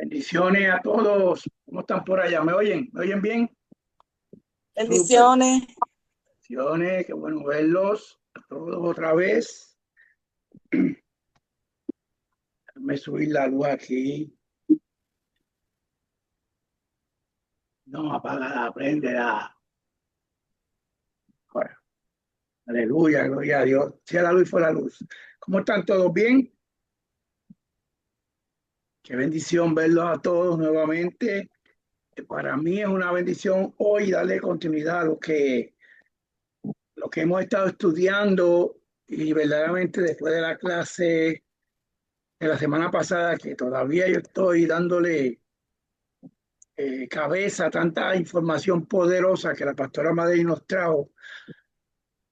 Bendiciones a todos. ¿Cómo están por allá? ¿Me oyen? ¿Me oyen bien? Súper. Bendiciones. Bendiciones. Qué bueno verlos a todos otra vez. Me subí la luz aquí. No, apagada, prendela. Bueno, aleluya, gloria a Dios. Sea la luz fue la luz. ¿Cómo están todos? ¿Bien? Qué bendición verlos a todos nuevamente. Para mí es una bendición hoy darle continuidad a lo que hemos estado estudiando y verdaderamente después de la clase de la semana pasada, que todavía yo estoy dándole cabeza a tanta información poderosa que la pastora Madrid nos trajo.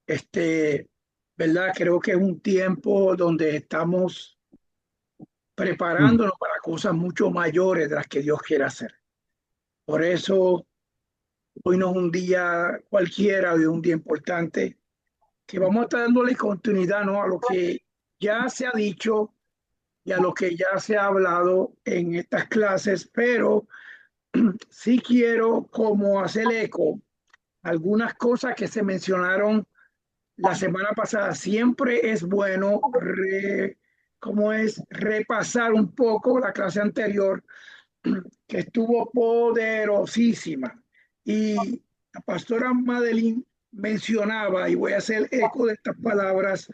Este, ¿verdad? Creo que es un tiempo donde estamos preparándonos para cosas mucho mayores de las que Dios quiere hacer. Por eso hoy no es un día cualquiera, hoy es un día importante que vamos a estar dándole continuidad, ¿no?, a lo que ya se ha dicho y a lo que ya se ha hablado en estas clases, pero sí quiero como hacer eco algunas cosas que se mencionaron la semana pasada. Siempre es bueno como es repasar un poco la clase anterior, que estuvo poderosísima. Y la pastora Madeline mencionaba, y voy a hacer eco de estas palabras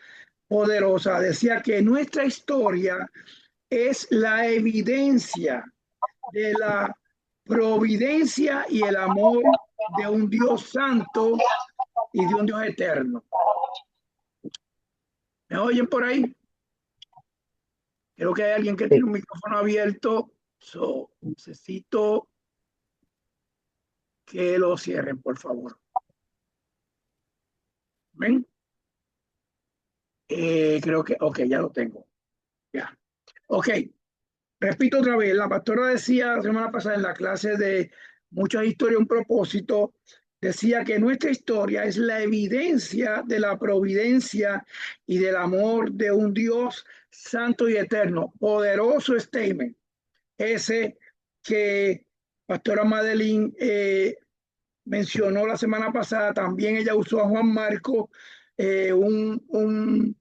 poderosas, decía que nuestra historia es la evidencia de la providencia y el amor de un Dios santo y de un Dios eterno. ¿Me oyen por ahí? Creo que hay alguien que Sí. tiene un micrófono abierto. Necesito que lo cierren, por favor. ¿Ven? Creo que, ok, ya lo tengo. Ya. Ok, repito otra vez. La pastora decía la semana pasada en la clase de Muchas historias, un propósito, decía que nuestra historia es la evidencia de la providencia y del amor de un Dios santo y eterno. Poderoso statement. Ese que pastora Madeline mencionó la semana pasada. También ella usó a Juan Marco, eh, un, un,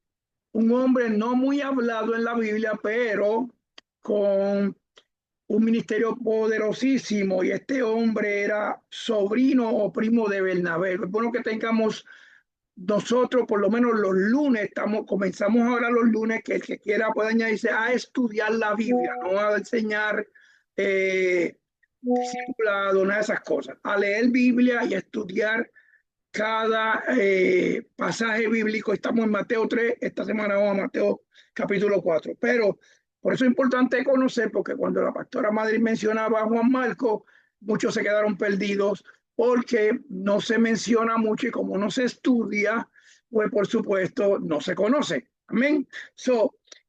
un hombre no muy hablado en la Biblia, pero con un ministerio poderosísimo, y este hombre era sobrino o primo de Bernabé. Es bueno que tengamos nosotros, por lo menos los lunes, comenzamos ahora los lunes, que el que quiera puede añadirse a estudiar la Biblia, no a enseñar discipulado, nada de esas cosas, a leer Biblia y a estudiar cada pasaje bíblico. Estamos en Mateo 3, esta semana vamos a Mateo capítulo 4. Pero por eso es importante conocer, porque cuando la pastora Madrid mencionaba a Juan Marco, muchos se quedaron perdidos porque no se menciona mucho, y como no se estudia, pues por supuesto no se conoce. Amén.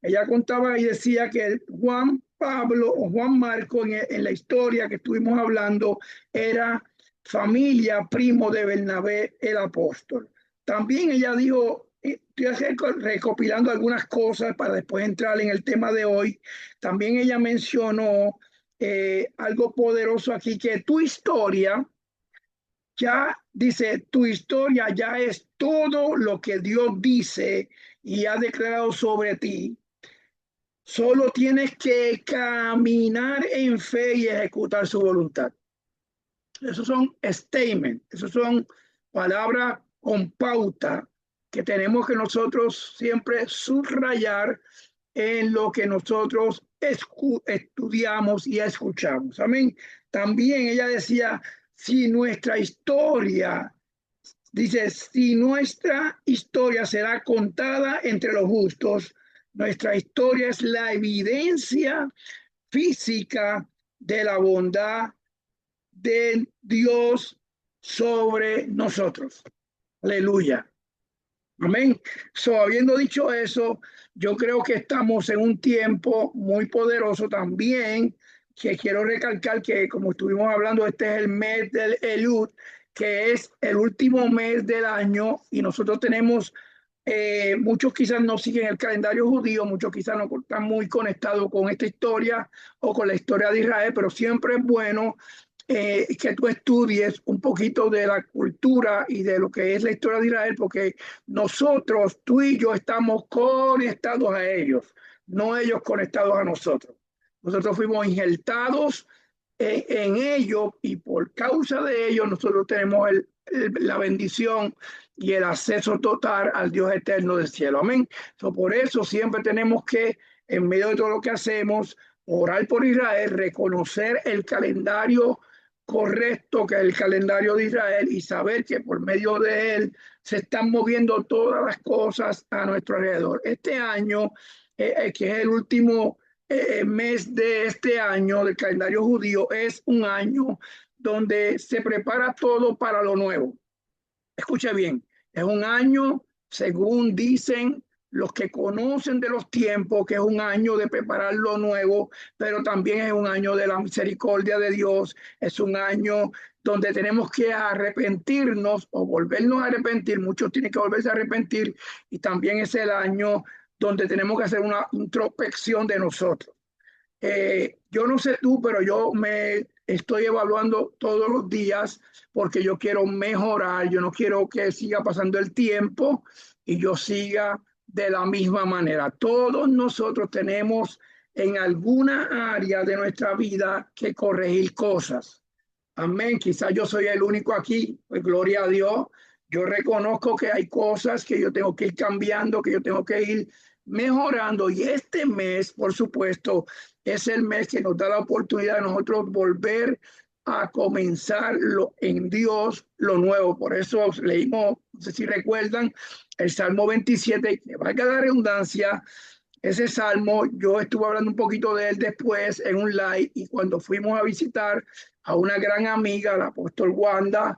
Ella contaba y decía que Juan Pablo o Juan Marco en la historia que estuvimos hablando era familia, primo de Bernabé el apóstol. También ella dijo, estoy recopilando algunas cosas para después entrar en el tema de hoy. También ella mencionó algo poderoso aquí, que tu historia ya dice, tu historia ya es todo lo que Dios dice y ha declarado sobre ti. Solo tienes que caminar en fe y ejecutar su voluntad. Esos son statements, esos son palabras con pauta que tenemos que nosotros siempre subrayar en lo que nosotros estudiamos y escuchamos. Amén. También ella decía, si nuestra historia, dice, si nuestra historia será contada entre los justos, nuestra historia es la evidencia física de la bondad de Dios sobre nosotros. Aleluya. Amén. Habiendo dicho eso, yo creo que estamos en un tiempo muy poderoso también, que quiero recalcar que, como estuvimos hablando, este es el mes del Elul, que es el último mes del año, y nosotros tenemos Muchos quizás no siguen el calendario judío, muchos quizás no están muy conectados con esta historia o con la historia de Israel, pero siempre es bueno que tú estudies un poquito de la cultura y de lo que es la historia de Israel, porque nosotros, tú y yo, estamos conectados a ellos, no ellos conectados a nosotros. Nosotros fuimos injertados en ellos y por causa de ellos nosotros tenemos la bendición y el acceso total al Dios eterno del cielo. Amén. Por eso siempre tenemos que, en medio de todo lo que hacemos, orar por Israel, reconocer el calendario correcto, que es el calendario de Israel, y saber que por medio de él se están moviendo todas las cosas a nuestro alrededor. Este año, que es el último mes de este año del calendario judío, es un año donde se prepara todo para lo nuevo. Escuche bien, es un año, según dicen los que conocen de los tiempos, que es un año de preparar lo nuevo, pero también es un año de la misericordia de Dios, es un año donde tenemos que arrepentirnos o volvernos a arrepentir, muchos tienen que volverse a arrepentir, y también es el año donde tenemos que hacer una introspección de nosotros. Yo no sé tú, pero yo me estoy evaluando todos los días porque yo quiero mejorar, yo no quiero que siga pasando el tiempo y yo siga de la misma manera. Todos nosotros tenemos en alguna área de nuestra vida que corregir cosas. Amén. Quizás yo soy el único aquí, pues gloria a Dios. Yo reconozco que hay cosas que yo tengo que ir cambiando, que yo tengo que ir mejorando. Y este mes, por supuesto, es el mes que nos da la oportunidad de nosotros volver a comenzar en Dios lo nuevo. Por eso leímos, no sé si recuerdan, el Salmo 27, que valga la redundancia. Ese salmo, yo estuve hablando un poquito de él después en un live, y cuando fuimos a visitar a una gran amiga, la apóstol Wanda,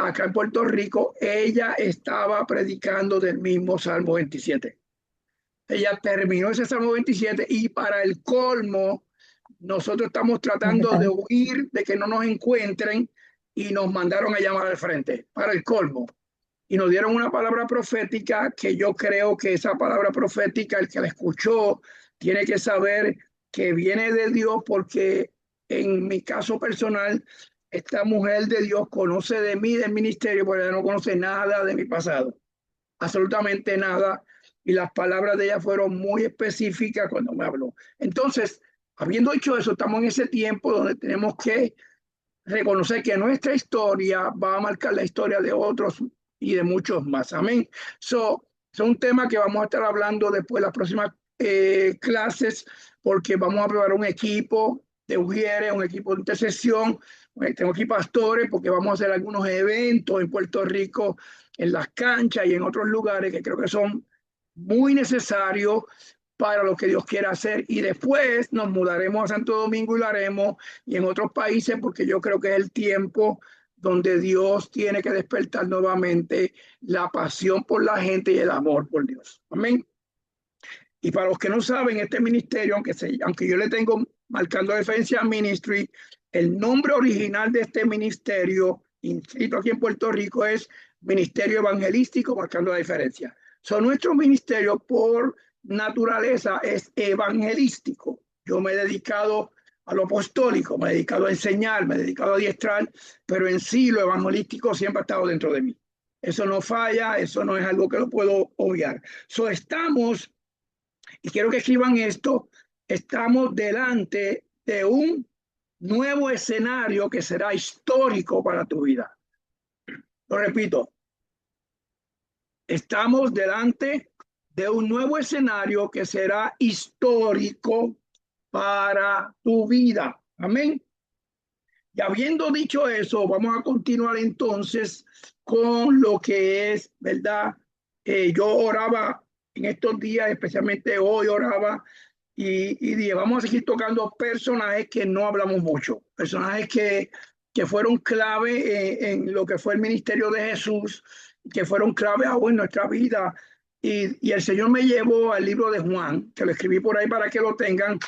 acá en Puerto Rico, ella estaba predicando del mismo Salmo 27. Ella terminó ese Salmo 27 y para el colmo, nosotros estamos tratando de huir de que no nos encuentren y nos mandaron a llamar al frente, para el colmo. Y nos dieron una palabra profética que yo creo que esa palabra profética, el que la escuchó, tiene que saber que viene de Dios, porque en mi caso personal, esta mujer de Dios conoce de mí, del ministerio, pero ella no conoce nada de mi pasado, absolutamente nada. Y las palabras de ella fueron muy específicas cuando me habló. Entonces, habiendo dicho eso, estamos en ese tiempo donde tenemos que reconocer que nuestra historia va a marcar la historia de otros y de muchos más. Amén. Es un tema que vamos a estar hablando después de las próximas clases, porque vamos a preparar un equipo de ujieres, un equipo de intercesión. Tengo aquí pastores, porque vamos a hacer algunos eventos en Puerto Rico, en las canchas y en otros lugares que creo que son muy necesarios para lo que Dios quiera hacer. Y después nos mudaremos a Santo Domingo y lo haremos, y en otros países, porque yo creo que es el tiempo donde Dios tiene que despertar nuevamente la pasión por la gente y el amor por Dios. Amén. Y para los que no saben, este ministerio, aunque yo le tengo marcando Defensa Ministry, el nombre original de este ministerio, inscrito aquí en Puerto Rico, es Ministerio Evangelístico Marcando la Diferencia. Nuestro ministerio por naturaleza es evangelístico. Yo me he dedicado a lo apostólico, me he dedicado a enseñar, me he dedicado a adiestrar, pero en sí lo evangelístico siempre ha estado dentro de mí. Eso no falla, eso no es algo que lo puedo obviar. Estamos, y quiero que escriban esto, estamos delante de un nuevo escenario que será histórico para tu vida. Lo repito, estamos delante de un nuevo escenario que será histórico para tu vida. Amén. Y habiendo dicho eso, vamos a continuar entonces con lo que es, ¿verdad? Yo oraba en estos días, especialmente hoy oraba, y dije, vamos a seguir tocando personajes que no hablamos mucho, personajes que fueron clave en lo que fue el ministerio de Jesús, que fueron clave aún en nuestra vida. Y el Señor me llevó al libro de Juan, que lo escribí por ahí para que lo tengan.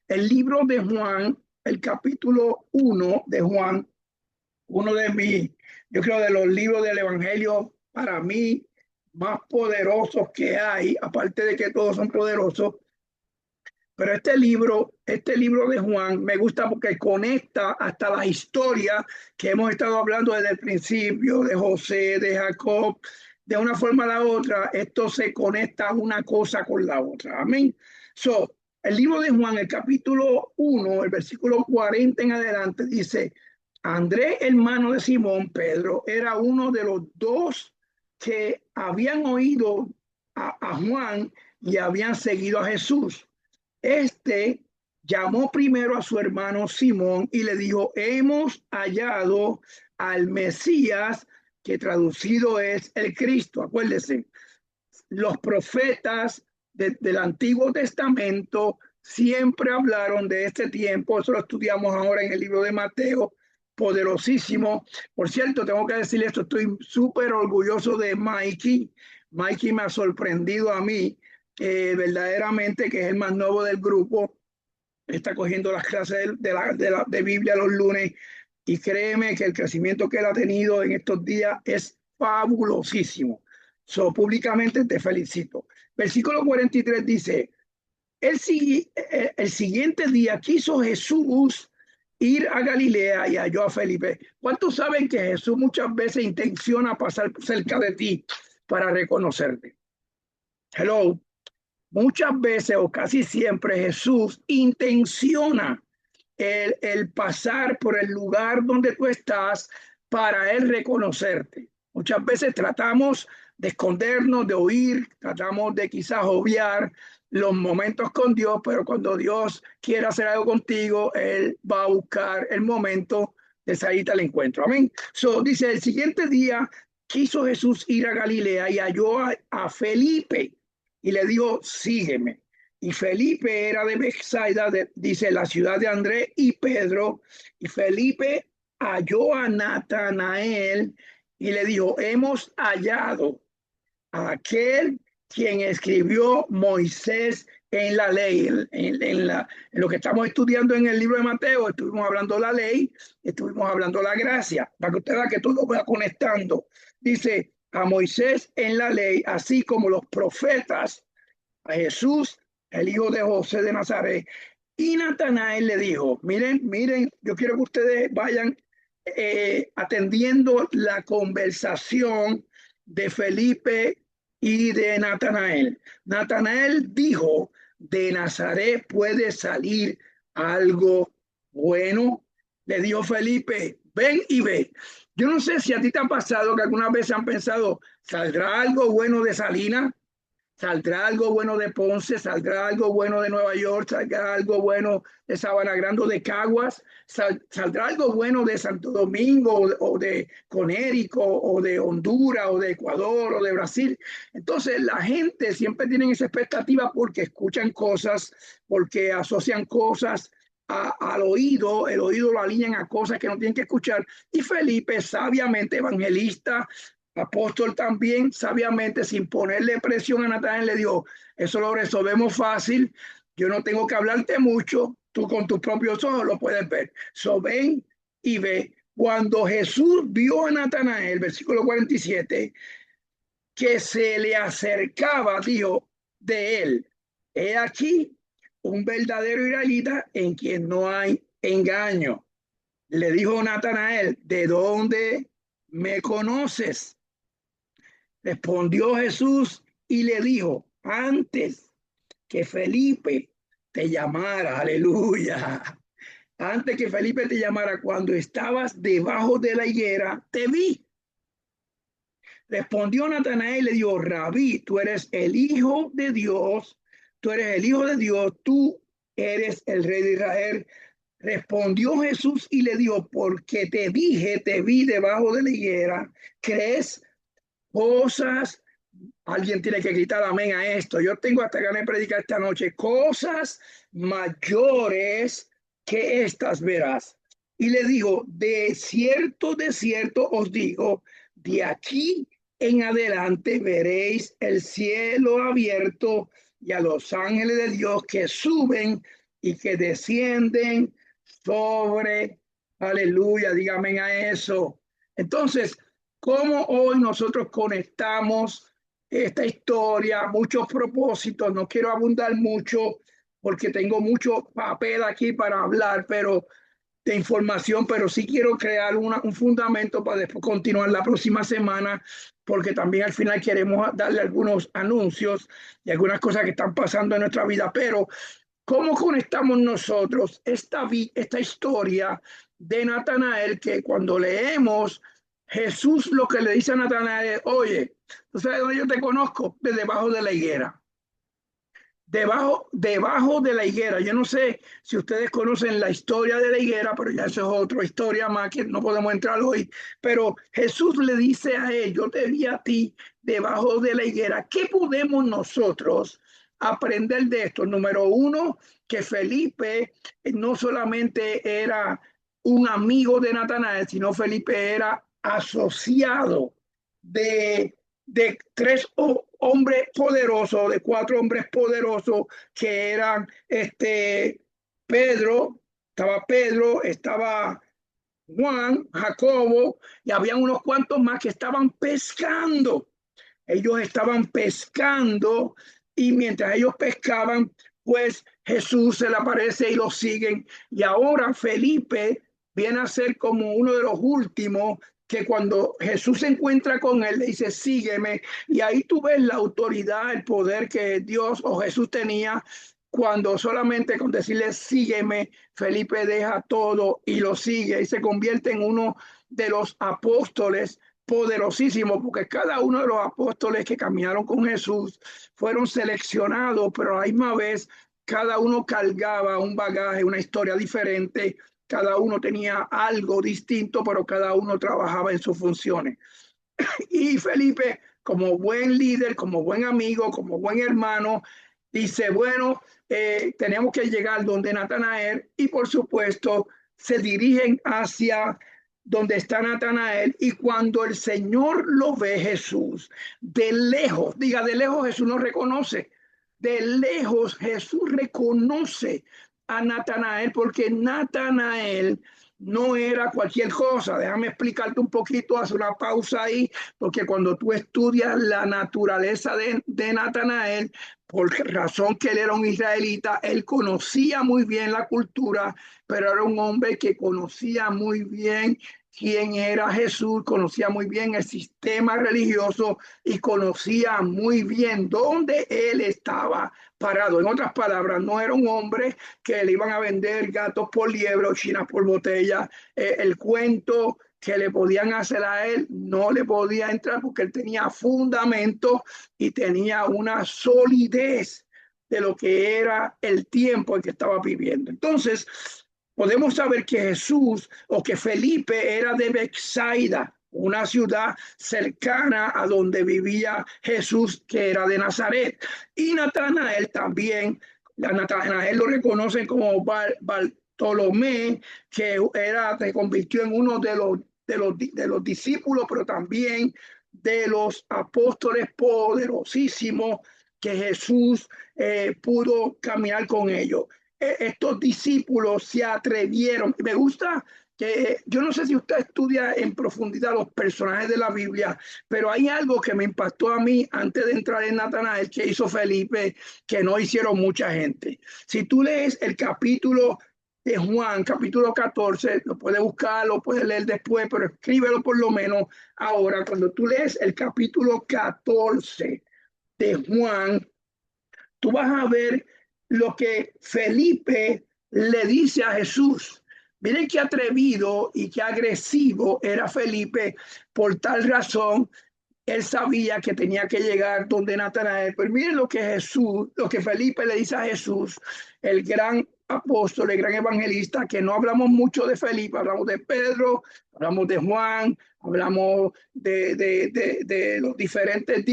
El libro de Juan, el capítulo 1 de Juan, uno de mis, yo creo, de los libros del Evangelio, para mí, más poderosos que hay, aparte de que todos son poderosos. Pero este libro de Juan me gusta porque conecta hasta la historia que hemos estado hablando desde el principio, de José, de Jacob, de una forma a la otra. Esto se conecta una cosa con la otra. Amén. So, el libro de Juan, el capítulo 1, el versículo 40 en adelante, dice: Andrés, hermano de Simón Pedro, era uno de los dos que habían oído a Juan y habían seguido a Jesús. Este llamó primero a su hermano Simón y le dijo: hemos hallado al Mesías, que traducido es el Cristo. Acuérdense, los profetas del Antiguo Testamento siempre hablaron de este tiempo. Eso lo estudiamos ahora en el libro de Mateo, poderosísimo. Por cierto, tengo que decirle esto, estoy súper orgulloso de Mikey. Mikey me ha sorprendido a mí, verdaderamente, que es el más nuevo del grupo. Está cogiendo las clases de Biblia los lunes, y créeme que el crecimiento que él ha tenido en estos días es fabulosísimo. So, públicamente te felicito. Versículo 43 dice: el siguiente día quiso Jesús ir a Galilea y halló a Felipe. ¿Cuántos saben que Jesús muchas veces intenciona pasar cerca de ti para reconocerte? Hello. Muchas veces o casi siempre Jesús intenciona el pasar por el lugar donde tú estás para él reconocerte. Muchas veces tratamos de escondernos, de huir, tratamos de quizás obviar los momentos con Dios, pero cuando Dios quiere hacer algo contigo, él va a buscar el momento de salir al encuentro. Amén. So, dice: el siguiente día quiso Jesús ir a Galilea y halló a Felipe y le dijo: sígueme. Y Felipe era de Bethsaida, dice, la ciudad de Andrés y Pedro. Y Felipe halló a Natanael y le dijo: hemos hallado a aquel quien escribió Moisés en la ley. En lo que estamos estudiando en el libro de Mateo, estuvimos hablando la ley, estuvimos hablando la gracia, para que usted vea que todo va conectando. Dice: a Moisés en la ley, así como los profetas, a Jesús, el hijo de José de Nazaret. Y Natanael le dijo: miren, yo quiero que ustedes vayan atendiendo la conversación de Felipe y de Natanael. Natanael dijo: de Nazaret puede salir algo bueno. Le dijo Felipe: ven y ve. Yo no sé si a ti te ha pasado que algunas veces han pensado: ¿saldrá algo bueno de Salinas? ¿Saldrá algo bueno de Ponce? ¿Saldrá algo bueno de Nueva York? ¿Saldrá algo bueno de Sabana Grande, de Caguas? ¿Saldrá algo bueno de Santo Domingo o de Conérico o de Honduras o de Ecuador o de Brasil? Entonces la gente siempre tiene esa expectativa porque escuchan cosas, porque asocian cosas al oído. El oído lo alinean a cosas que no tienen que escuchar. Y Felipe, sabiamente, evangelista, apóstol también, sabiamente, sin ponerle presión a Natanael, le dijo: eso lo resolvemos fácil, yo no tengo que hablarte mucho, tú con tus propios ojos lo puedes ver. So, ven y ve. Cuando Jesús vio a Natanael, versículo 47, que se le acercaba, dijo de él: he aquí un verdadero israelita en quien no hay engaño. Le dijo Natanael: ¿de dónde me conoces? Respondió Jesús y le dijo: antes que Felipe te llamara, aleluya, antes que Felipe te llamara, cuando estabas debajo de la higuera, te vi. Respondió Natanael y le dijo: Rabí, tú eres el Hijo de Dios, tú eres el Hijo de Dios, tú eres el Rey de Israel. Respondió Jesús y le dijo: porque te dije, te vi debajo de la higuera, ¿crees? Cosas, alguien tiene que gritar amén a esto. Yo tengo hasta ganas de predicar esta noche. Cosas mayores que estas verás. Y le digo: de cierto os digo, de aquí en adelante veréis el cielo abierto y a los ángeles de Dios que suben y que descienden sobre, aleluya, dígame a eso. Entonces, ¿cómo hoy nosotros conectamos esta historia, muchos propósitos. No quiero abundar mucho porque tengo mucho papel aquí para hablar, pero de información, pero sí quiero crear un fundamento para después continuar la próxima semana, porque también al final queremos darle algunos anuncios y algunas cosas que están pasando en nuestra vida. Pero ¿cómo conectamos nosotros esta historia de Natanael, que cuando leemos Jesús lo que le dice a Natanael es, oye, ¿tú sabes dónde yo te conozco? De debajo de la higuera. Debajo de la higuera. Yo no sé si ustedes conocen la historia de la higuera, pero ya eso es otra historia más que no podemos entrar hoy. Pero Jesús le dice a él, yo te vi a ti debajo de la higuera. ¿Qué podemos nosotros aprender de esto? Número uno, que Felipe no solamente era un amigo de Natanael, sino Felipe era asociado de tres hombres poderosos, de cuatro hombres poderosos que eran Pedro, estaba Juan, Jacobo, y había unos cuantos más que estaban pescando. Ellos estaban pescando y mientras ellos pescaban, pues Jesús se le aparece y los siguen. Y ahora Felipe viene a ser como uno de los últimos que cuando Jesús se encuentra con él, le dice, sígueme. Y ahí tú ves la autoridad, el poder que Dios o Jesús tenía cuando solamente con decirle, sígueme, Felipe deja todo y lo sigue y se convierte en uno de los apóstoles poderosísimo, porque cada uno de los apóstoles que caminaron con Jesús fueron seleccionados, pero a la misma vez cada uno cargaba un bagaje, una historia diferente, cada uno tenía algo distinto, pero cada uno trabajaba en sus funciones. Y Felipe, como buen líder, como buen amigo, como buen hermano, dice, bueno, tenemos que llegar donde Natanael y por supuesto se dirigen hacia donde está Natanael y cuando el Señor lo ve Jesús, de lejos, diga de lejos Jesús no reconoce, de lejos Jesús reconoce a Natanael porque Natanael no era cualquier cosa. Déjame explicarte un poquito, hacer una pausa ahí, porque cuando tú estudias la naturaleza de Natanael, por razón que él era un israelita, él conocía muy bien la cultura, pero era un hombre que conocía muy bien quién era Jesús, conocía muy bien el sistema religioso y conocía muy bien dónde él estaba parado. En otras palabras, no era un hombre que le iban a vender gatos por liebre o chinas por botella. El cuento que le podían hacer a él no le podía entrar porque él tenía fundamento y tenía una solidez de lo que era el tiempo en que estaba viviendo. Entonces, podemos saber que Jesús o que Felipe era de Bethsaida, una ciudad cercana a donde vivía Jesús, que era de Nazaret. Y Natanael también, Natanael lo reconocen como Bartolomé, que se convirtió en uno de los discípulos, pero también de los apóstoles poderosísimos que Jesús pudo caminar con ellos. Estos discípulos se atrevieron. Me gusta que yo no sé si usted estudia en profundidad los personajes de la Biblia, pero hay algo que me impactó a mí antes de entrar en Natanael que hizo Felipe, que no hicieron mucha gente. Si tú lees el capítulo de Juan, capítulo 14, lo puedes buscar, lo puedes leer después, pero escríbelo por lo menos ahora. Cuando tú lees el capítulo 14 de Juan, tú vas a ver lo que Felipe le dice a Jesús. Miren qué atrevido y qué agresivo era Felipe. Por tal razón, él sabía que tenía que llegar donde Natanael. Pero miren lo que lo que Felipe le dice a Jesús, el gran apóstol, el gran evangelista, que no hablamos mucho de Felipe, hablamos de Pedro, hablamos de Juan, hablamos de los diferentes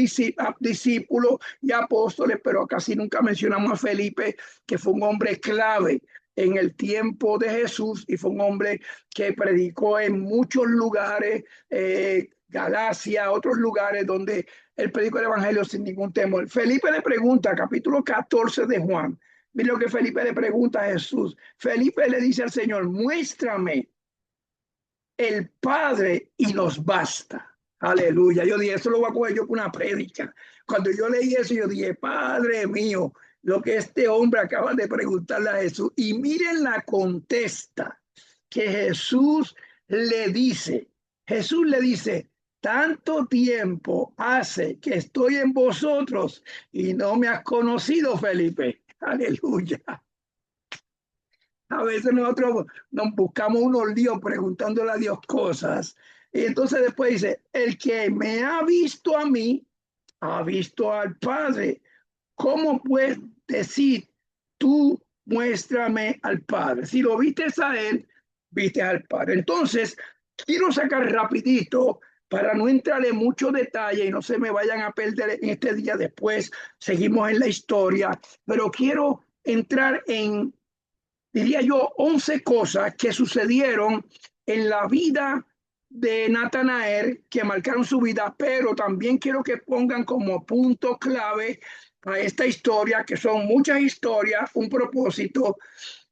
discípulos y apóstoles, pero casi nunca mencionamos a Felipe, que fue un hombre clave en el tiempo de Jesús y fue un hombre que predicó en muchos lugares, Galacia, otros lugares donde él predicó el evangelio sin ningún temor. Felipe le pregunta, capítulo 14 de Juan, mire lo que Felipe le pregunta a Jesús. Felipe le dice al Señor, muéstrame el Padre y nos basta. Aleluya. Yo dije, eso lo voy a coger yo por una prédica. Cuando yo leí eso, yo dije, Padre mío, lo que este hombre acaba de preguntarle a Jesús. Y miren la contesta que Jesús le dice, tanto tiempo hace que estoy en vosotros y no me has conocido, Felipe. Aleluya. A veces nosotros nos buscamos unos líos preguntándole a Dios cosas. Y entonces después dice, el que me ha visto a mí, ha visto al Padre. ¿Cómo puedes decir, tú muéstrame al Padre? Si lo viste a él, viste al Padre. Entonces, quiero sacar rapidito para no entrar en mucho detalle y no se me vayan a perder en este día. Después seguimos en la historia, pero quiero entrar en, diría yo, 11 cosas que sucedieron en la vida de Natanael que marcaron su vida, pero también quiero que pongan como punto clave a esta historia, que son muchas historias, un propósito,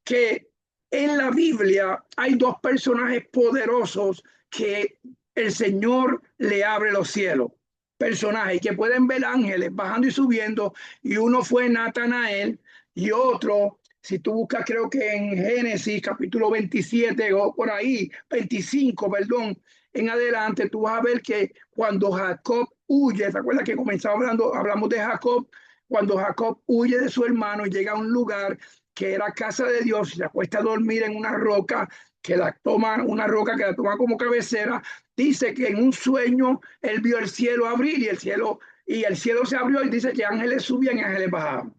que en la Biblia hay dos personajes poderosos que el Señor le abre los cielos. Personajes que pueden ver ángeles bajando y subiendo, y uno fue Natanael y otro, si tú buscas, creo que en Génesis capítulo 27 o por ahí, 25, perdón, en adelante, tú vas a ver que cuando Jacob huye, ¿te acuerdas que comenzamos hablamos de Jacob? Cuando Jacob huye de su hermano y llega a un lugar que era casa de Dios y se acuesta a dormir en una roca que la toma, una roca que la toma como cabecera, dice que en un sueño él vio el cielo abrir y el cielo se abrió y dice que ángeles subían y ángeles bajaban.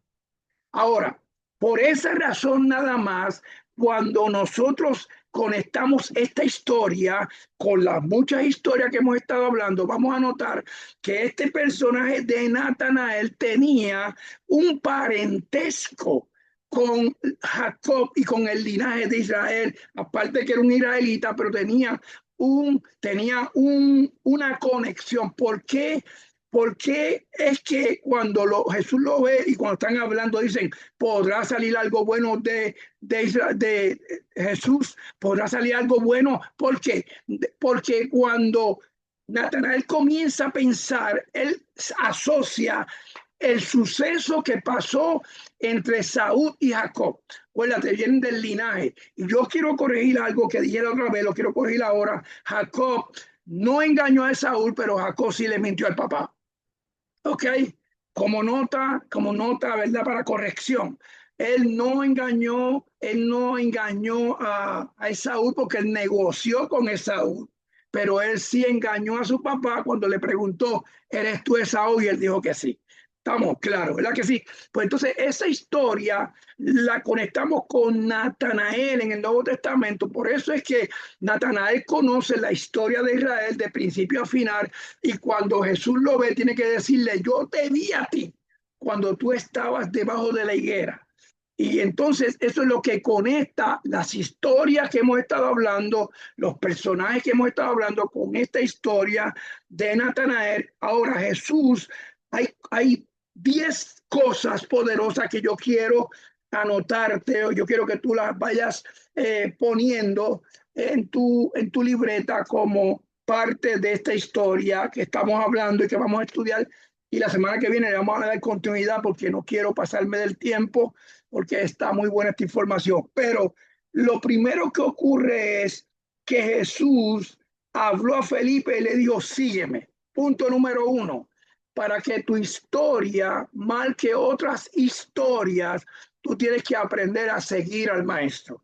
Ahora, por esa razón nada más, cuando nosotros conectamos esta historia con las muchas historias que hemos estado hablando, vamos a notar que este personaje de Natanael tenía un parentesco con Jacob y con el linaje de Israel, aparte que era un israelita, pero una conexión. ¿Por qué? Porque es que cuando Jesús lo ve y cuando están hablando dicen, podrá salir algo bueno de Jesús, podrá salir algo bueno. ¿Por qué? Porque cuando Natanael comienza a pensar, él asocia el suceso que pasó entre Saúl y Jacob. Acuérdate, vienen del linaje. Y yo quiero corregir algo que dije la otra vez, lo quiero corregir ahora. Jacob no engañó a Saúl, pero Jacob sí le mintió al papá. Ok, como nota, ¿verdad? Para corrección. Él no engañó a Esaú porque él negoció con Esaú, pero él sí engañó a su papá cuando le preguntó, ¿eres tú Esaú? Y él dijo que sí. Estamos claros, ¿verdad que sí? Pues entonces esa historia la conectamos con Natanael en el Nuevo Testamento. Por eso es que Natanael conoce la historia de Israel de principio a final y cuando Jesús lo ve tiene que decirle, yo te vi a ti cuando tú estabas debajo de la higuera. Y entonces eso es lo que conecta las historias que hemos estado hablando, los personajes que hemos estado hablando con esta historia de Natanael. Ahora Jesús, hay 10 cosas poderosas que yo quiero anotarte o yo quiero que tú las vayas poniendo en tu libreta como parte de esta historia que estamos hablando y que vamos a estudiar. Y la semana que viene le vamos a dar continuidad porque no quiero pasarme del tiempo porque está muy buena esta información. Pero lo primero que ocurre es que Jesús habló a Felipe y le dijo, sígueme. Punto número 1. Para que tu historia marque otras historias, tú tienes que aprender a seguir al maestro.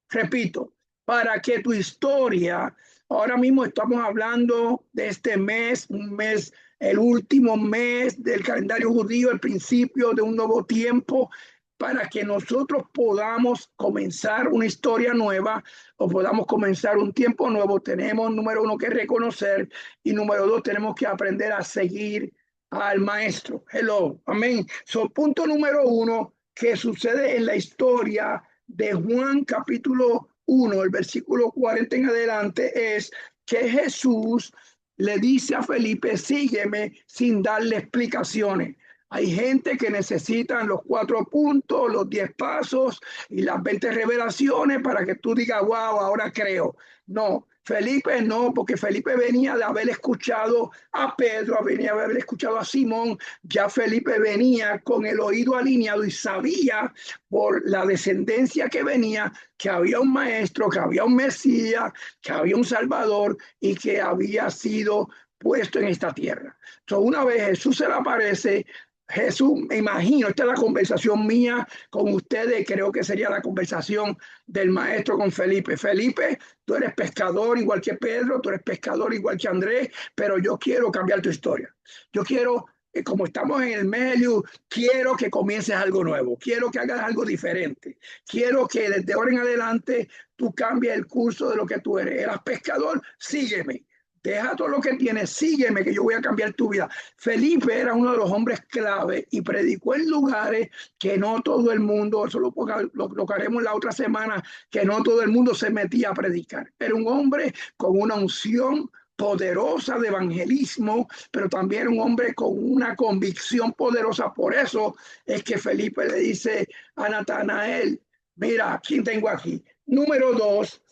Repito, para que tu historia, ahora mismo estamos hablando de este mes, un mes, el último mes del calendario judío, el principio de un nuevo tiempo, para que nosotros podamos comenzar una historia nueva o podamos comenzar un tiempo nuevo, tenemos número 1 que reconocer y número 2 tenemos que aprender a seguir al maestro. Hello, amén. So, punto número 1 que sucede en la historia de Juan capítulo 1, el versículo 40 en adelante, es que Jesús le dice a Felipe, sígueme sin darle explicaciones. Hay gente que necesitan los 4 puntos, los 10 pasos y las 20 revelaciones para que tú digas, wow, ahora creo. No, Felipe no, porque Felipe venía de haber escuchado a Pedro, venía de haber escuchado a Simón. Ya Felipe venía con el oído alineado y sabía por la descendencia que venía que había un maestro, que había un Mesías, que había un Salvador y que había sido puesto en esta tierra. Entonces, una vez Jesús se le aparece, Jesús, me imagino, esta es la conversación mía con ustedes, creo que sería la conversación del maestro con Felipe. Felipe, tú eres pescador igual que Pedro, tú eres pescador igual que Andrés, pero yo quiero cambiar tu historia. Yo quiero, como estamos en el medio, quiero que comiences algo nuevo, quiero que hagas algo diferente, quiero que desde ahora en adelante tú cambies el curso de lo que tú eres. Eras pescador, sígueme. Deja todo lo que tienes, sígueme que yo voy a cambiar tu vida. Felipe era uno de los hombres clave y predicó en lugares que no todo el mundo, eso lo haremos la otra semana, que no todo el mundo se metía a predicar. Era un hombre con una unción poderosa de evangelismo, pero también un hombre con una convicción poderosa. Por eso es que Felipe le dice a Natanael, mira, ¿quién tengo aquí? Número 2,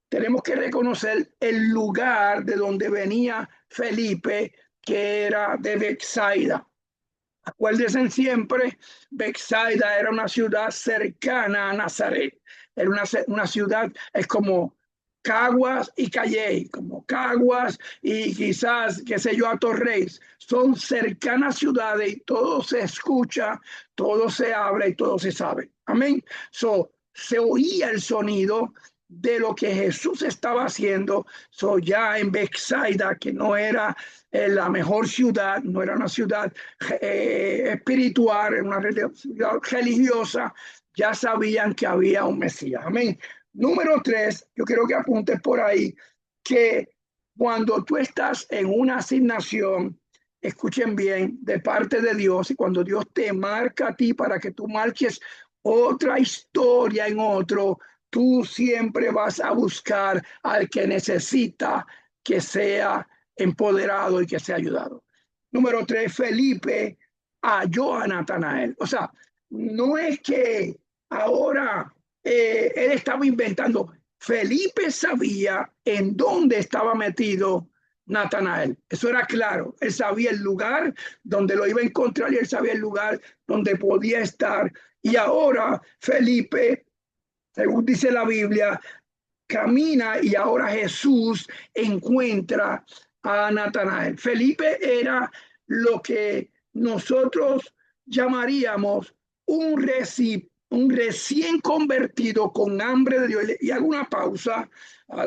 tenemos que reconocer el lugar de donde venía Felipe, que era de Bethsaida. Acuérdense siempre, Bethsaida era una ciudad cercana a Nazaret. Era una ciudad, es como Caguas y Calley, como Caguas y quizás, qué sé yo, a Torreyes. Son cercanas ciudades y todo se escucha, todo se habla y todo se sabe. Amén. Se oía el sonido de lo que Jesús estaba haciendo. Ya en Bethsaida, que no era la mejor ciudad, no era una ciudad espiritual, era una ciudad religiosa, ya sabían que había un Mesías. Amén. Número 3, yo quiero que apuntes por ahí que cuando tú estás en una asignación, escuchen bien, de parte de Dios, y cuando Dios te marca a ti para que tú marques otra historia en otro, tú siempre vas a buscar al que necesita que sea empoderado y que sea ayudado. Número 3, Felipe halló a Natanael. O sea, no es que ahora él estaba inventando. Felipe sabía en dónde estaba metido Natanael. Eso era claro. Él sabía el lugar donde lo iba a encontrar y él sabía el lugar donde podía estar. Y ahora Felipe, según dice la Biblia, camina y ahora Jesús encuentra a Natanael. Felipe era lo que nosotros llamaríamos un recién convertido con hambre de Dios. Y hago una pausa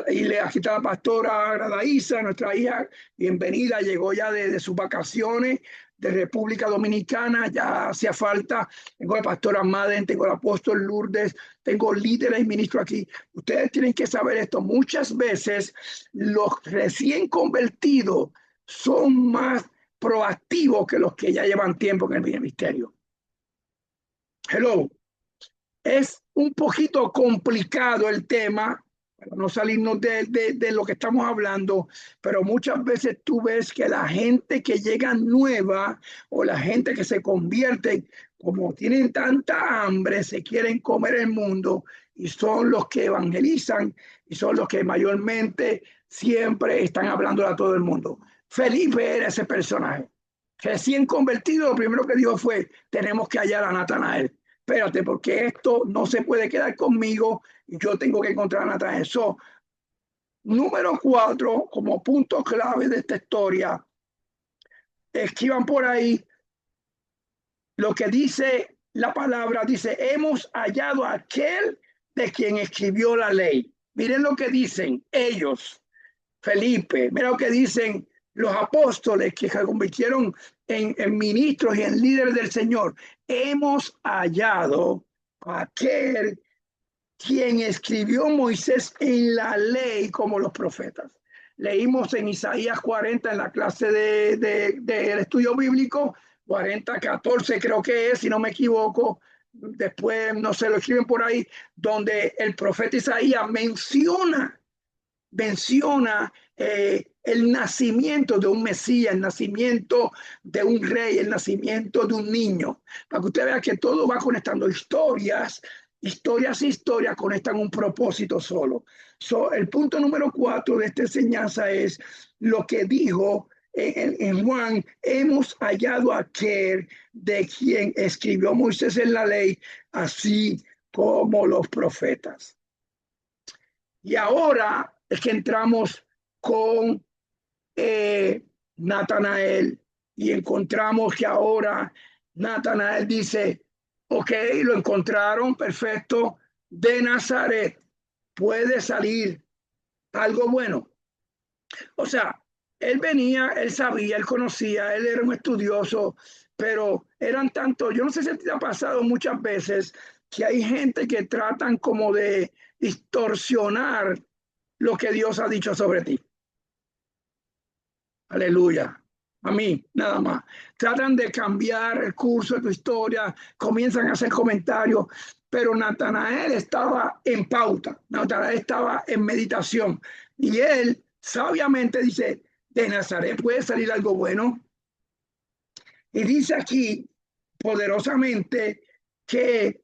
y aquí está la pastora Gradaísa, nuestra hija, bienvenida, llegó ya de sus vacaciones de República Dominicana, ya hacía falta. Tengo la pastora Madden, tengo el apóstol Lourdes, tengo líderes y ministros aquí. Ustedes tienen que saber esto. Muchas veces los recién convertidos son más proactivos que los que ya llevan tiempo en el ministerio. Hello. Es un poquito complicado el tema, para no salirnos de lo que estamos hablando, pero muchas veces tú ves que la gente que llega nueva o la gente que se convierte, como tienen tanta hambre, se quieren comer el mundo y son los que evangelizan y son los que mayormente siempre están hablando a todo el mundo. Felipe era ese personaje. Recién convertido, lo primero que dijo fue, tenemos que hallar a Natanael. Espérate, porque esto no se puede quedar conmigo y yo tengo que encontrar a Natanael. Número 4, como punto clave de esta historia, escriban por ahí lo que dice la palabra, dice, hemos hallado a aquel de quien escribió la ley. Miren lo que dicen ellos, Felipe, miren lo que dicen los apóstoles que se convirtieron en ministros y en líderes del Señor. Hemos hallado a aquel quien escribió Moisés en la ley como los profetas. Leímos en Isaías 40 en la clase del estudio bíblico, 40:14 creo que es, si no me equivoco. Después, no sé, lo escriben por ahí, donde el profeta Isaías menciona el nacimiento de un Mesías, el nacimiento de un rey, el nacimiento de un niño, para que usted vea que todo va conectando historias Historias e historias conectan un propósito solo. El punto número 4 de esta enseñanza es lo que dijo en Juan: hemos hallado a aquel de quien escribió Moisés en la ley, así como los profetas. Y ahora es que entramos con Natanael, y encontramos que ahora Natanael dice: ok, lo encontraron, perfecto, de Nazaret puede salir algo bueno. O sea, él venía, él sabía, él conocía, él era un estudioso, pero eran tantos, yo no sé si te ha pasado muchas veces que hay gente que tratan como de distorsionar lo que Dios ha dicho sobre ti. Aleluya. A mí, nada más. Tratan de cambiar el curso de tu historia, comienzan a hacer comentarios, pero Natanael estaba en pauta, Natanael estaba en meditación, y él sabiamente dice: de Nazaret puede salir algo bueno. Y dice aquí poderosamente que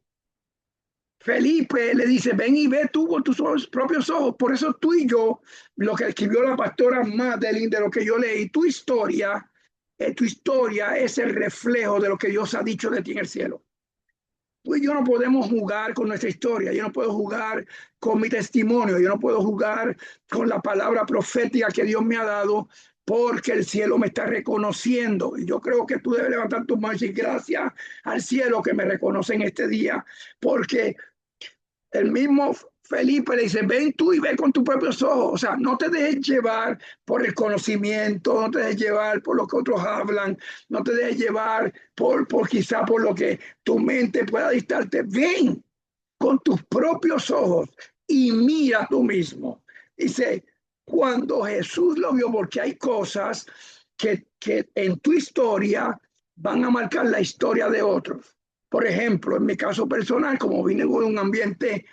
Felipe le dice: ven y ve tú con tus propios ojos. Por eso tú y yo, lo que escribió la pastora Madeline, de lo que yo leí, tu historia es el reflejo de lo que Dios ha dicho de ti en el cielo. Tú y yo no podemos jugar con nuestra historia. Yo no puedo jugar con mi testimonio. Yo no puedo jugar con la palabra profética que Dios me ha dado, porque el cielo me está reconociendo. Y yo creo que tú debes levantar tus manos y gracias al cielo que me reconoce en este día, porque el mismo Felipe le dice: ven tú y ve con tus propios ojos. O sea, no te dejes llevar por el conocimiento, no te dejes llevar por lo que otros hablan, no te dejes llevar por quizá por lo que tu mente pueda dictarte. Ven con tus propios ojos y mira tú mismo. Dice, cuando Jesús lo vio, porque hay cosas que en tu historia van a marcar la historia de otros. Por ejemplo, en mi caso personal, como vine de un ambiente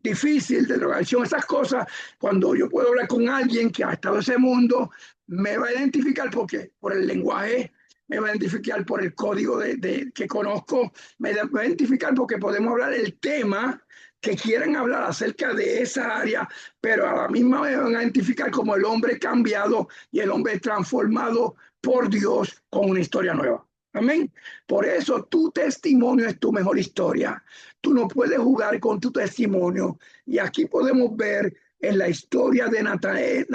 difícil, de drogadicción, esas cosas, cuando yo puedo hablar con alguien que ha estado en ese mundo, me va a identificar porque por el lenguaje, me va a identificar por el código que conozco, me va a identificar porque podemos hablar del tema que quieren hablar acerca de esa área, pero a la misma vez van a identificar como el hombre cambiado y el hombre transformado por Dios con una historia nueva. Amén. Por eso tu testimonio es tu mejor historia. Tú no puedes jugar con tu testimonio. Y aquí podemos ver en la historia de Natanael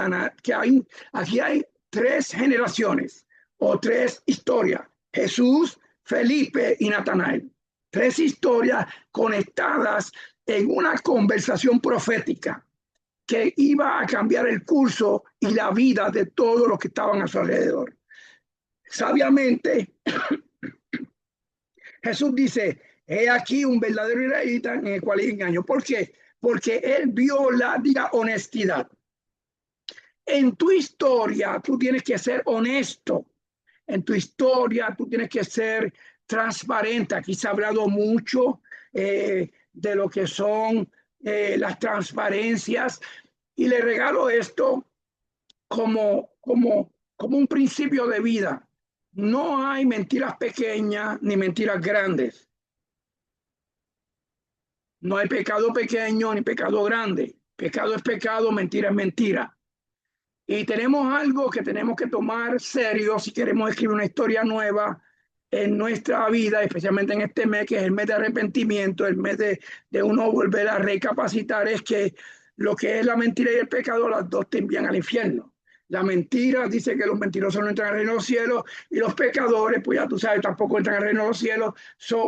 que aquí hay 3 generaciones o 3 historias: Jesús, Felipe y Natanael. 3 historias conectadas en una conversación profética que iba a cambiar el curso y la vida de todos los que estaban a su alrededor. Sabiamente, Jesús dice: he aquí un verdadero israelita en el cual hay engaño. ¿Por qué? Porque él vio la honestidad. En tu historia tú tienes que ser honesto. En tu historia tú tienes que ser transparente. Aquí se ha hablado mucho de lo que son las transparencias, y le regalo esto como un principio de vida. No hay mentiras pequeñas ni mentiras grandes. No hay pecado pequeño ni pecado grande. Pecado es pecado, mentira es mentira. Y tenemos algo que tenemos que tomar serio si queremos escribir una historia nueva en nuestra vida, especialmente en este mes, que es el mes de arrepentimiento, el mes de uno volver a recapacitar. Es que lo que es la mentira y el pecado, las dos te envían al infierno. La mentira dice que los mentirosos no entran al reino de los cielos, y los pecadores, pues ya tú sabes, tampoco entran al reino de los cielos.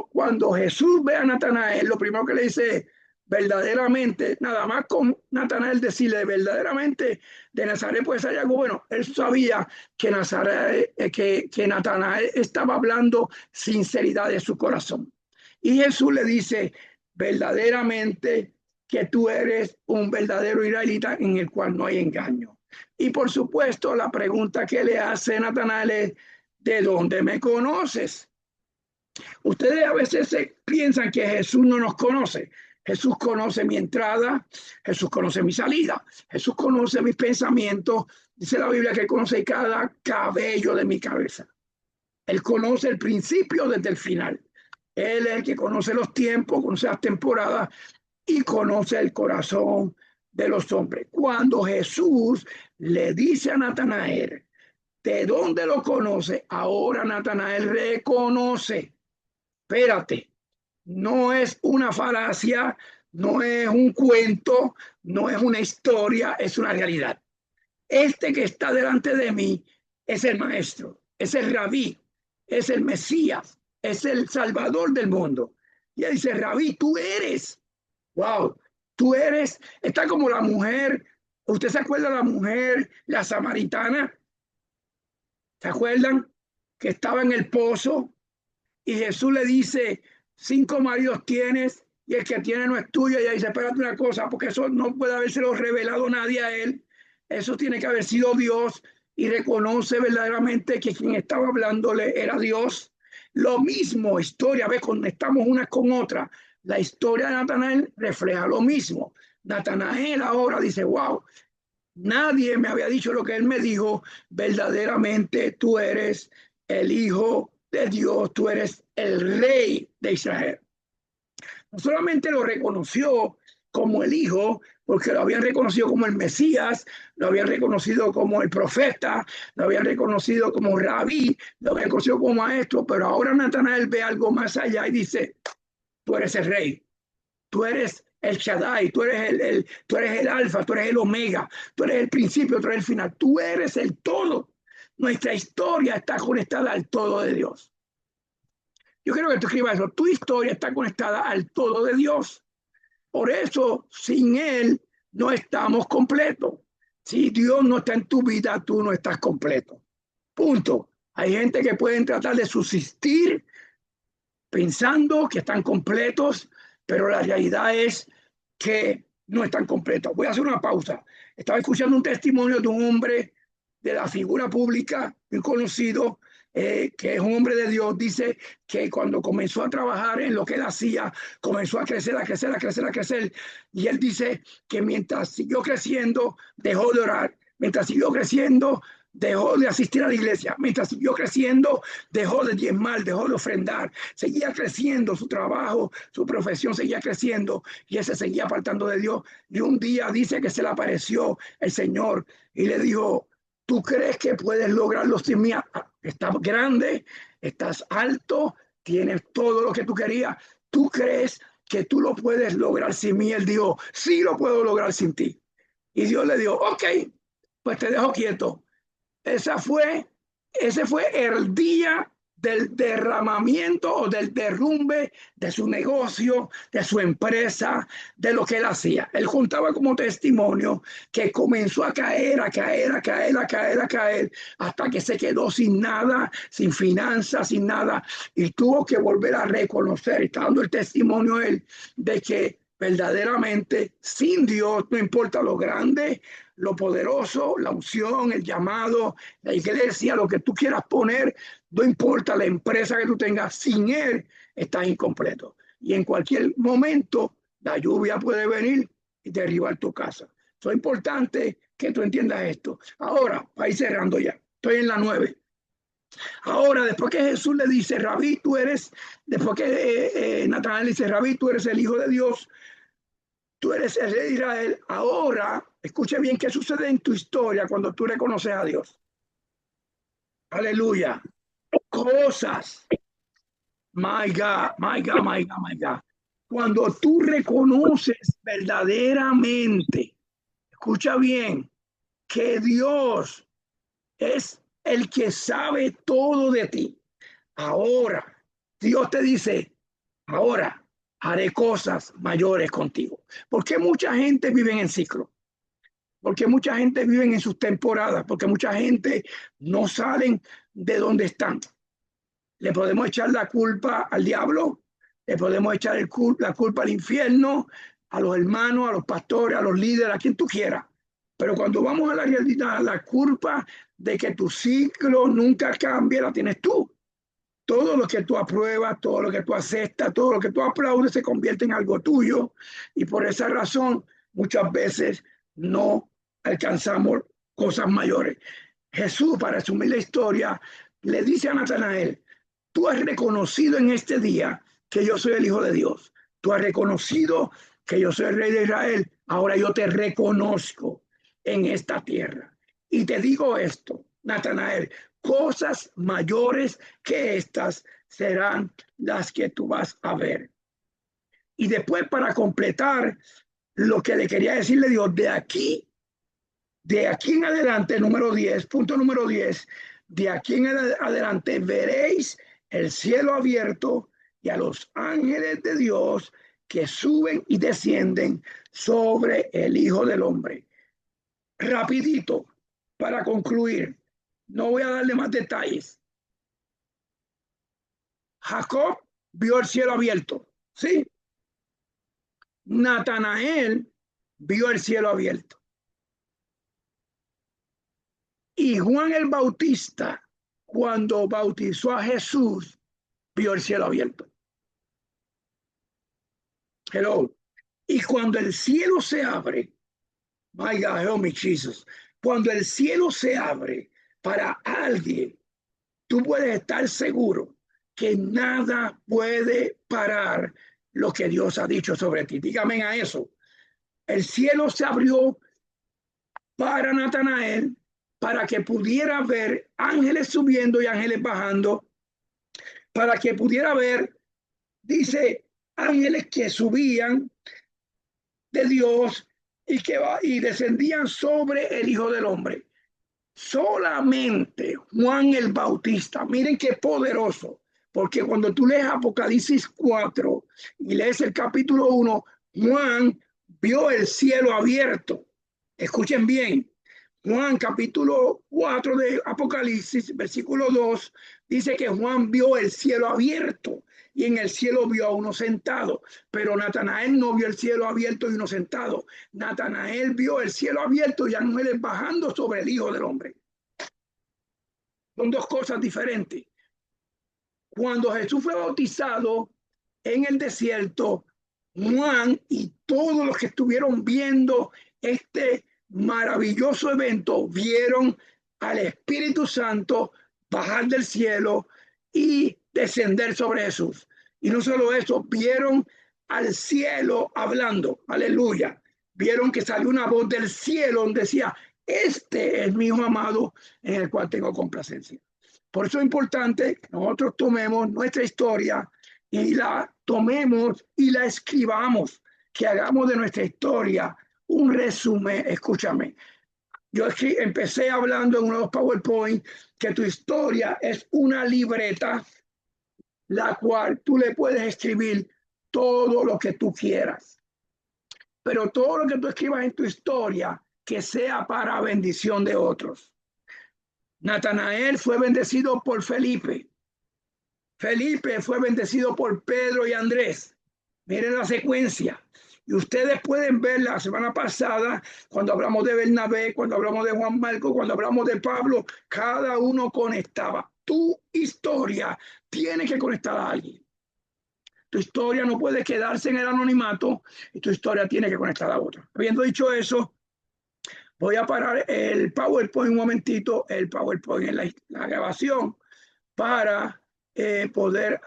Cuando Jesús ve a Natanael, lo primero que le dice: verdaderamente, nada más con Natanael decirle verdaderamente de Nazaret puede salir algo bueno, él sabía que que Natanael estaba hablando sinceridad de su corazón. Y Jesús le dice: verdaderamente que tú eres un verdadero israelita en el cual no hay engaño. Y por supuesto, la pregunta que le hace Natanael es: ¿de dónde me conoces? Ustedes a veces piensan que Jesús no nos conoce. Jesús conoce mi entrada, Jesús conoce mi salida, Jesús conoce mis pensamientos. Dice la Biblia que Él conoce cada cabello de mi cabeza. Él conoce el principio desde el final. Él es el que conoce los tiempos, conoce las temporadas y conoce el corazón de los hombres. Cuando Jesús le dice a Natanael, ¿de dónde lo conoce? Ahora Natanael reconoce. Espérate, no es una falacia, no es un cuento, no es una historia, es una realidad. Este que está delante de mí es el maestro, es el rabí, es el Mesías, es el Salvador del mundo. Y él dice, rabí, tú eres. Wow, tú eres, está como la mujer. ¿Usted se acuerda de la mujer, la samaritana? ¿Se acuerdan? Que estaba en el pozo y Jesús le dice, 5 maridos tienes y el que tiene no es tuyo. Y ella dice, espérate una cosa, porque eso no puede habérselo revelado nadie a él. Eso tiene que haber sido Dios, y reconoce verdaderamente que quien estaba hablándole era Dios. Lo mismo, historia, ve, conectamos unas con otras. La historia de Natanael refleja lo mismo. Natanael ahora dice, wow, nadie me había dicho lo que él me dijo. Verdaderamente tú eres el Hijo de Dios, tú eres el Rey de Israel. No solamente lo reconoció como el Hijo, porque lo habían reconocido como el Mesías, lo habían reconocido como el profeta, lo habían reconocido como rabí, lo habían reconocido como maestro, pero ahora Natanael ve algo más allá y dice, tú eres el Rey, tú eres el Shaddai, tú eres el Alfa, tú eres el Omega, tú eres el principio, tú eres el final, tú eres el todo. Nuestra historia está conectada al todo de Dios. Yo quiero que tú escribas eso. Tu historia está conectada al todo de Dios. Por eso, sin Él, no estamos completos. Si Dios no está en tu vida, tú no estás completo. Punto. Hay gente que pueden tratar de subsistir pensando que están completos, pero la realidad es que no están completos. Voy a hacer una pausa. Estaba escuchando un testimonio de un hombre de la figura pública, muy conocido, que es un hombre de Dios. Dice que cuando comenzó a trabajar en lo que él hacía, comenzó a crecer, a crecer, a crecer, a crecer. Y él dice que mientras siguió creciendo, dejó de orar. Mientras siguió creciendo, dejó de asistir a la iglesia. Mientras siguió creciendo, dejó de diezmar, dejó de ofrendar. Seguía creciendo su trabajo, su profesión seguía creciendo y él se seguía apartando de Dios. Y un día dice que se le apareció el Señor y le dijo, ¿tú crees que puedes lograrlo sin mí? Estás grande, estás alto, tienes todo lo que tú querías. ¿Tú crees que tú lo puedes lograr sin mí? Él dijo, sí lo puedo lograr sin ti. Y Dios le dijo, ok, pues te dejo quieto. Ese fue el día del derramamiento o del derrumbe de su negocio, de su empresa, de lo que él hacía. Él contaba como testimonio que comenzó a caer, a caer, a caer, a caer, a caer, hasta que se quedó sin nada, sin finanzas, sin nada, y tuvo que volver a reconocer, está dando el testimonio él, de que verdaderamente sin Dios, no importa lo grande, lo poderoso, la unción, el llamado, la iglesia, lo que tú quieras poner, no importa la empresa que tú tengas, sin Él estás incompleto. Y en cualquier momento la lluvia puede venir y derribar tu casa. Es importante que tú entiendas esto. Ahora, para ir cerrando ya, estoy en la 9. Ahora, después que Jesús le dice, Rabí, tú eres, después que Natanael dice, Rabí, tú eres el Hijo de Dios, tú eres el rey de Israel. Ahora, escuche bien qué sucede en tu historia cuando tú reconoces a Dios. Aleluya. Cosas. My God, my God, my God, my God. Cuando tú reconoces verdaderamente, escucha bien, que Dios es el que sabe todo de ti. Ahora, Dios te dice, ahora haré cosas mayores contigo. ¿Por qué mucha gente vive en ciclo? Porque mucha gente vive en sus temporadas, porque mucha gente no salen de donde están. Le podemos echar la culpa al diablo, le podemos echar la culpa al infierno, a los hermanos, a los pastores, a los líderes, a quien tú quieras. Pero cuando vamos a la realidad, la culpa de que tu ciclo nunca cambie la tienes tú. Todo lo que tú apruebas, todo lo que tú aceptas, todo lo que tú aplaudes se convierte en algo tuyo, y por esa razón muchas veces no alcanzamos cosas mayores. Jesús, para resumir la historia, le dice a Natanael, tú has reconocido en este día que yo soy el Hijo de Dios. Tú has reconocido que yo soy el Rey de Israel. Ahora yo te reconozco en esta tierra. Y te digo esto, Natanael, cosas mayores que estas serán las que tú vas a ver. Y después, para completar lo que le quería decirle Dios, de aquí en adelante, número 10, punto número 10, de aquí en adelante veréis el cielo abierto y a los ángeles de Dios que suben y descienden sobre el Hijo del Hombre. Rapidito, para concluir, no voy a darle más detalles. Jacob vio el cielo abierto, ¿sí? Natanael vio el cielo abierto. Y Juan el Bautista, cuando bautizó a Jesús, vio el cielo abierto. Hello. Y cuando el cielo se abre, my God, help me, Jesus. Cuando el cielo se abre para alguien, tú puedes estar seguro que nada puede parar lo que Dios ha dicho sobre ti. Dígame a eso. El cielo se abrió para Natanael para que pudiera ver ángeles subiendo y ángeles bajando, para que pudiera ver, dice, ángeles que subían de Dios y descendían sobre el Hijo del Hombre. Solamente Juan el Bautista, miren qué poderoso, porque cuando tú lees Apocalipsis 4 y lees el capítulo 1, Juan vio el cielo abierto. Escuchen bien, Juan capítulo 4 de Apocalipsis, versículo 2, dice que Juan vio el cielo abierto y en el cielo vio a uno sentado, pero Natanael no vio el cielo abierto y uno sentado. Natanael vio el cielo abierto y ángeles bajando sobre el Hijo del Hombre. Son dos cosas diferentes. Cuando Jesús fue bautizado en el desierto, Juan y todos los que estuvieron viendo este maravilloso evento vieron al Espíritu Santo bajar del cielo y descender sobre Jesús. Y no solo eso, vieron al cielo hablando, aleluya. Vieron que salió una voz del cielo donde decía, este es mi Hijo amado en el cual tengo complacencia. Por eso es importante que nosotros tomemos nuestra historia y la tomemos y la escribamos, que hagamos de nuestra historia un resumen. Escúchame, yo empecé hablando en uno de los PowerPoint que tu historia es una libreta la cual tú le puedes escribir todo lo que tú quieras. Pero todo lo que tú escribas en tu historia, que sea para bendición de otros. Natanael fue bendecido por Felipe. Felipe fue bendecido por Pedro y Andrés. Miren la secuencia. Y ustedes pueden ver la semana pasada, cuando hablamos de Bernabé, cuando hablamos de Juan Marcos, cuando hablamos de Pablo, cada uno conectaba. Tu historia tiene que conectar a alguien. Tu historia no puede quedarse en el anonimato y tu historia tiene que conectar a otra. Habiendo dicho eso, voy a parar el PowerPoint un momentito, el PowerPoint en la grabación para poder